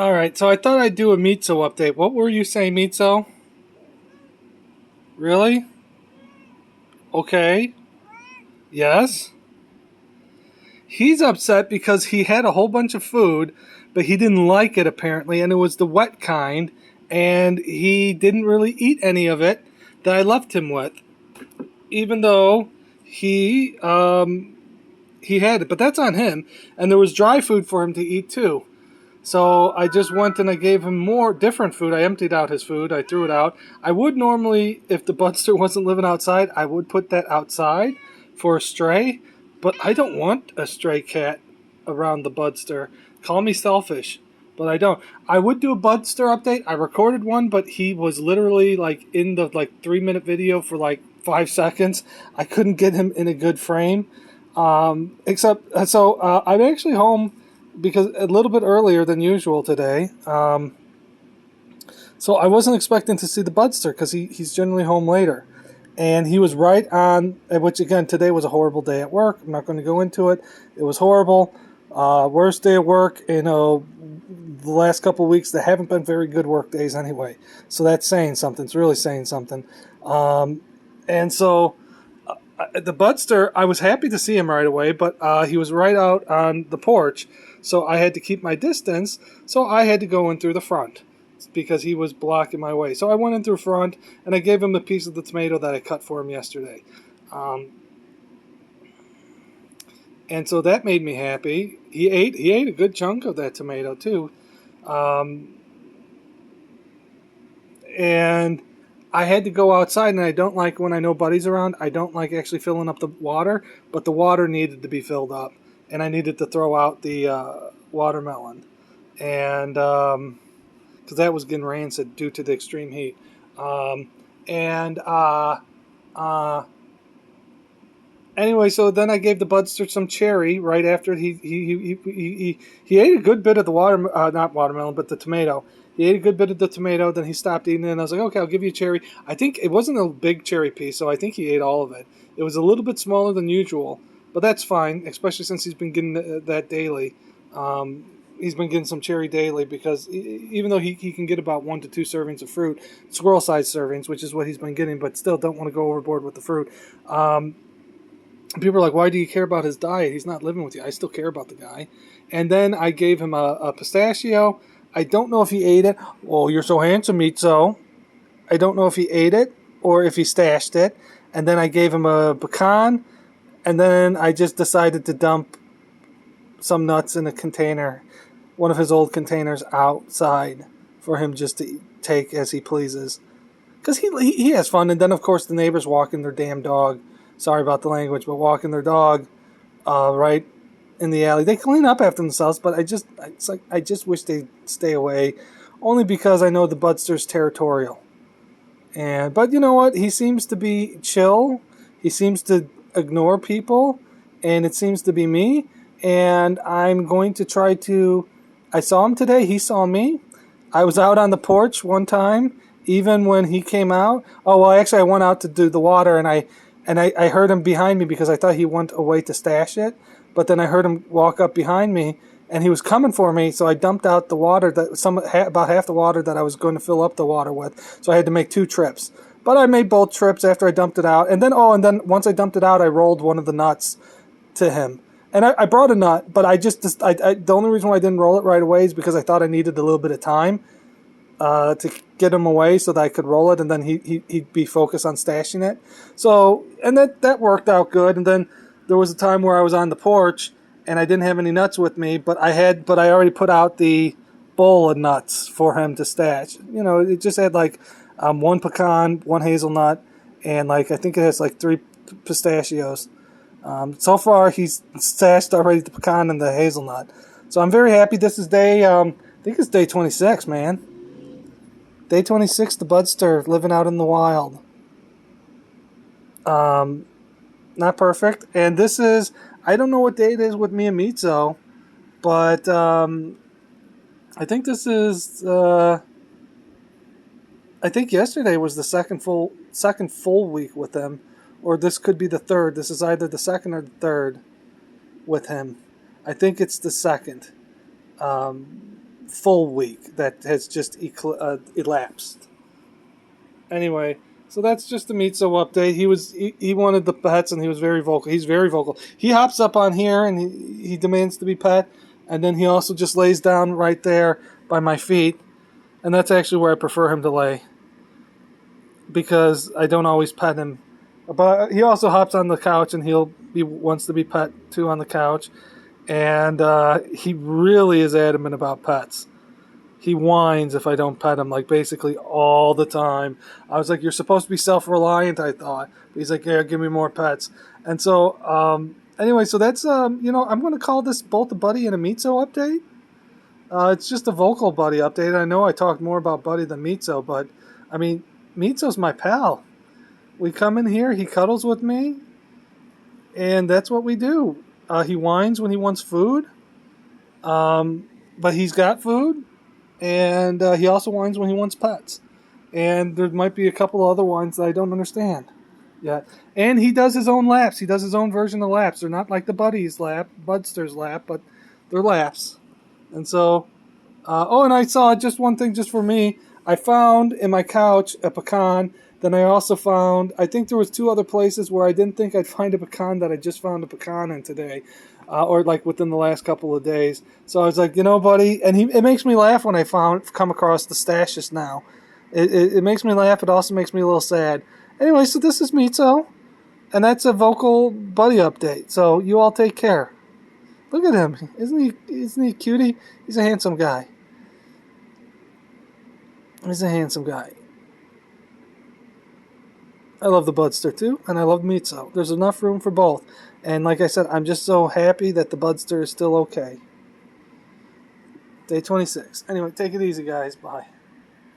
All right, so I thought I'd do a mitso update. What were you saying, mitso? Really? Okay. Yes. He's upset because he had a whole bunch of food, but he didn't like it apparently, and it was the wet kind, and he didn't really eat any of it that I left him with, even though he he had it. But that's on him, and there was dry food for him to eat too. So I just went and I gave him more different food. I emptied out his food. I threw it out. I would normally, if the Budster wasn't living outside, I would put that outside for a stray. But I don't want a stray cat around the Budster. Call me selfish, but I don't. I would do a Budster update. I recorded one, but he was literally like in the 3 minute video for like 5 seconds. I couldn't get him in a good frame. I'm actually home because a little bit earlier than usual today. So I wasn't expecting to see the Budster because he's generally home later. And he was right on, which again, today was a horrible day at work. I'm not going to go into it. It was horrible. Worst day at work in the last couple of weeks. That haven't been very good work days anyway. So that's saying something. It's really saying something. And so the Budster, I was happy to see him right away, but he was right out on the porch. So I had to keep my distance. So I had to go in through the front because he was blocking my way. So I went in through front, and I gave him a piece of the tomato that I cut for him yesterday. And so that made me happy. He ate a good chunk of that tomato too. And I had to go outside, and I don't like when I know Buddy's around. I don't like actually filling up the water, but the water needed to be filled up, and I needed to throw out the watermelon, and because that was getting rancid due to the extreme heat. And Anyway, so then I gave the Budster some cherry right after he ate a good bit of the not watermelon, but the tomato. He ate a good bit of the tomato, then he stopped eating it, and I was like, okay, I'll give you a cherry. I think it wasn't a big cherry piece, so I think he ate all of it. It was a little bit smaller than usual, but that's fine, especially since he's been getting that daily. He's been getting some cherry daily because even though he can get about 1 to 2 servings of fruit, squirrel-sized servings, which is what he's been getting, but still don't want to go overboard with the fruit. People are like, why do you care about his diet? He's not living with you. I still care about the guy. And then I gave him a pistachio. I don't know if he ate it. Oh, you're so handsome, Mitso. I don't know if he ate it or if he stashed it. And then I gave him a pecan. And then I just decided to dump some nuts in a container, one of his old containers outside for him just to take as he pleases. Because he has fun. And then, of course, the neighbors walking their damn dog. Sorry about the language, but walking their dog right in the alley. They clean up after themselves, but I just wish they'd stay away, only because I know the Budster's territorial. But you know what? He seems to be chill. He seems to ignore people, and it seems to be me. And I'm going to try to. I saw him today. He saw me. I was out on the porch one time, even when he came out. Oh well, actually, I went out to do the water, and I heard him behind me because I thought he went away to stash it. But then I heard him walk up behind me, and he was coming for me, so I dumped out the water, about half the water that I was going to fill up the water with. So I had to make 2 trips. But I made both trips after I dumped it out. And then once I dumped it out, I rolled one of the nuts to him. And I brought a nut, but the only reason why I didn't roll it right away is because I thought I needed a little bit of time to get him away so that I could roll it, and then he'd be focused on stashing it. So, and that worked out good. And then there was a time where I was on the porch and I didn't have any nuts with me, but I already put out the bowl of nuts for him to stash. You know, it just had 1 pecan, 1 hazelnut, and I think it has 3 pistachios. So far he's stashed already the pecan and the hazelnut. So I'm very happy. This is I think it's day 26, man. Day 26, the Budster living out in the wild. Not perfect. And this is, I don't know what day it is with me and Mitso, but I think this is, I think yesterday was the second full week with him, or this could be the third. This is either the second or the third with him. I think it's the second. full week that has just elapsed. Anyway, so that's just the Mitso update. He wanted the pets, and he was very vocal. He's very vocal. He hops up on here and he demands to be pet, and then he also just lays down right there by my feet, and that's actually where I prefer him to lay because I don't always pet him. But he also hops on the couch and he wants to be pet too on the couch, and he really is adamant about pets. He whines if I don't pet him, like basically all the time. I was like, "You're supposed to be self-reliant," I thought. But he's like, "Yeah, give me more pets." And so, anyway, so that's I'm going to call this both a Buddy and a Mitso update. It's just a vocal Buddy update. I know I talked more about Buddy than Mitso, but I mean, Mitso's my pal. We come in here, he cuddles with me, and that's what we do. He whines when he wants food, but he's got food. And he also whines when he wants pets. And there might be a couple other whines that I don't understand yet. And he does his own laps. He does his own version of laps. They're not like the Budster's lap, but they're laps. And so, and I saw just one thing just for me. I found in my couch a pecan. Then I also found, I think there was 2 other places where I didn't think I'd find a pecan that I just found a pecan in today. Or like within the last couple of days. So I was like, buddy, and it makes me laugh when I come across the stashes now. It makes me laugh. It also makes me a little sad. Anyway, so this is Mitso, and that's a vocal Buddy update. So you all take care. Look at him. Isn't he a cutie? He's a handsome guy. He's a handsome guy. I love the Budster too, and I love Mitso. There's enough room for both. And like I said, I'm just so happy that the Budster is still okay. Day 26. Anyway, take it easy, guys. Bye.